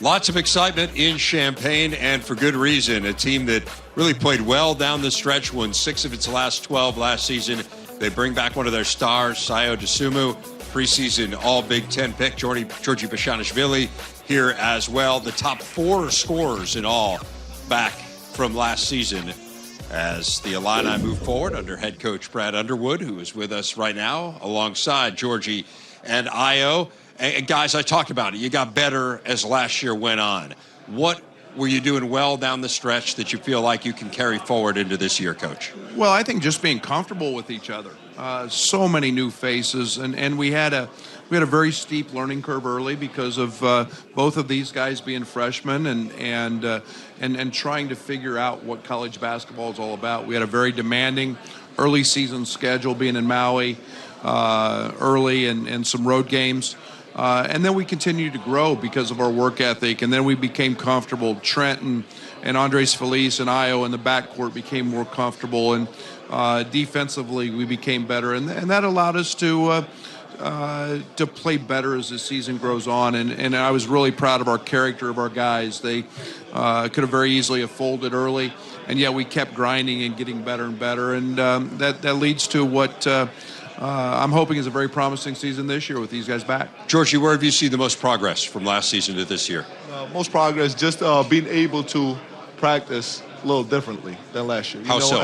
Lots of excitement in Champaign, and for good reason. A team that really played well down the stretch, won 6 of its last 12 last season. They bring back one of their stars, Ayo Dosunmu, preseason All-Big Ten pick, Giorgi Bezhanishvili here as well. The top 4 scorers in all back from last season as the Illini move forward under head coach Brad Underwood, who is with us right now alongside Giorgi and Ayo. And guys, I talked about it. You got better as last year went on. What were you doing well down the stretch that you feel like you can carry forward into this year, Coach? Well, I think just being comfortable with each other. So many new faces, and we had a very steep learning curve early because of both of these guys being freshmen and trying to figure out what college basketball is all about. We had a very demanding early season schedule, being in Maui early and some road games. And then we continued to grow because of our work ethic, and then we became comfortable. Trent and Andres Feliz and Ayo in the backcourt became more comfortable, and defensively we became better, and that allowed us to play better as the season grows on. And I was really proud of our character of our guys. They could have very easily have folded early, and yet we kept grinding and getting better and better, and that leads to what I'm hoping is a very promising season this year with these guys back. Giorgi, where have you seen the most progress from last season to this year? Most progress, just being able to practice a little differently than last year. How so?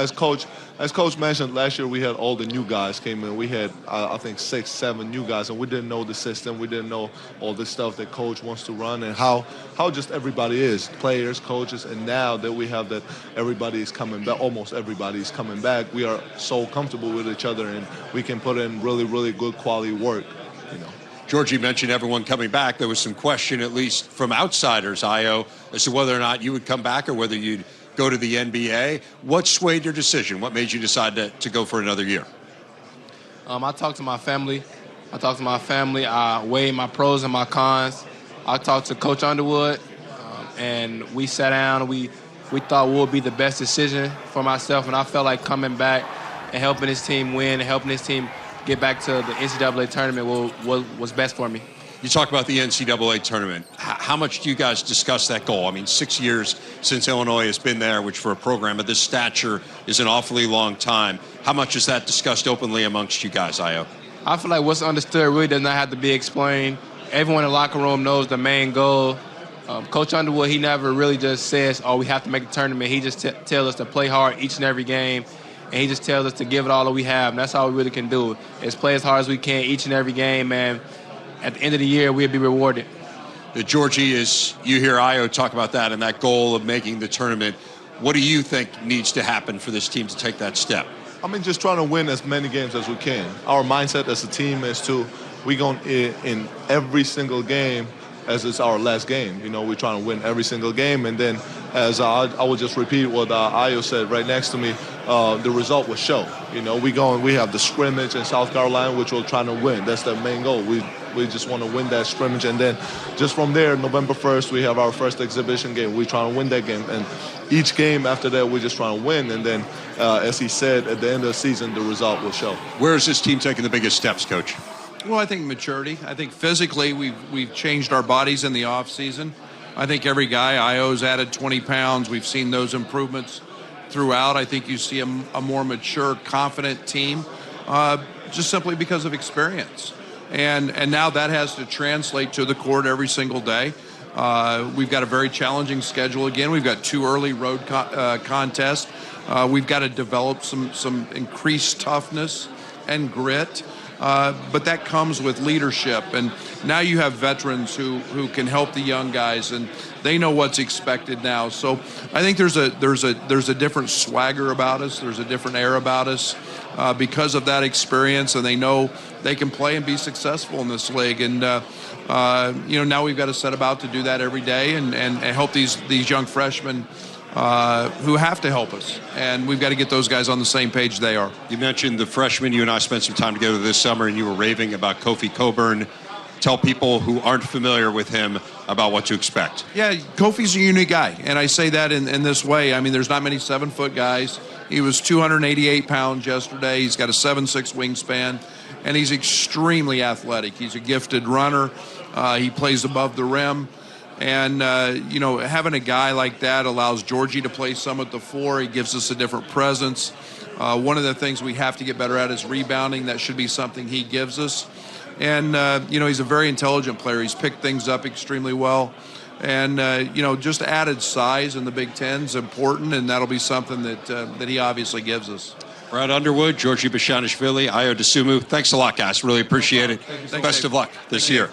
As Coach mentioned, last year we had all the new guys came in. We had, I think, 6, 7 new guys, and we didn't know the system. We didn't know all the stuff that Coach wants to run and how just everybody is, players, coaches. And now that we have that everybody is coming back, almost everybody is coming back, we are so comfortable with each other, and we can put in really, really good quality work. Giorgi mentioned everyone coming back. There was some question, at least from outsiders, Ayo, as to whether or not you would come back or whether you'd go to the NBA. What swayed your decision? What made you decide to go for another year? I talked to my family. I weighed my pros and my cons. I talked to Coach Underwood, and we sat down. We thought what would be the best decision for myself, and I felt like coming back and helping this team win and helping this team get back to the NCAA tournament was best for me. You talk about the NCAA tournament. How much do you guys discuss that goal? I mean, 6 years since Illinois has been there, which for a program of this stature is an awfully long time. How much is that discussed openly amongst you guys, Ayo? I feel like what's understood really does not have to be explained. Everyone in the locker room knows the main goal. Coach Underwood, he never really just says, we have to make the tournament. He just tells us to play hard each and every game. And he just tells us to give it all that we have. And that's all we really can do, is play as hard as we can each and every game, and at the end of the year, we'll be rewarded. Giorgi, as you hear Ayo talk about that and that goal of making the tournament, what do you think needs to happen for this team to take that step? I mean, just trying to win as many games as we can. Our mindset as a team is we're going in every single game as it's our last game. We're trying to win every single game. And then, as I will just repeat what Ayo said right next to me, the result will show. We have the scrimmage in South Carolina, which we're trying to win. That's the main goal. We just want to win that scrimmage. And then just from there, November 1st, we have our first exhibition game. We're trying to win that game. And each game after that, we're just trying to win. And then, as he said, at the end of the season, the result will show. Where is this team taking the biggest steps, Coach? Well, I think maturity. I think physically we've changed our bodies in the off season. I think every guy, Ayo's added 20 pounds. We've seen those improvements throughout. I think you see a more mature, confident team, just simply because of experience. And now that has to translate to the court every single day. We've got a very challenging schedule again. We've got 2 early road contests. We've got to develop some increased toughness and grit. But that comes with leadership, and now you have veterans who can help the young guys, and they know what's expected now. So I think there's a different swagger about us. There's a different air about us because of that experience, and they know they can play and be successful in this league. And now we've got to set about to do that every day and help these young freshmen who have to help us, and we've got to get those guys on the same page they are. You mentioned the freshmen. You and I spent some time together this summer, and you were raving about Kofi Coburn. Tell people who aren't familiar with him about what to expect. Yeah, Kofi's a unique guy, and I say that in this way. I mean, there's not many 7-foot guys. He was 288 pounds yesterday. He's got a 7'6" wingspan, and he's extremely athletic. He's a gifted runner. He plays above the rim. And, having a guy like that allows Giorgi to play some at the 4. He gives us a different presence. One of the things we have to get better at is rebounding. That should be something he gives us. And, he's a very intelligent player. He's picked things up extremely well. And, just added size in the Big Ten is important, and that'll be something that he obviously gives us. Brad Underwood, Giorgi Bezhanishvili, Ayo Dosunmu. Thanks a lot, guys. Really appreciate it. Best of luck this year.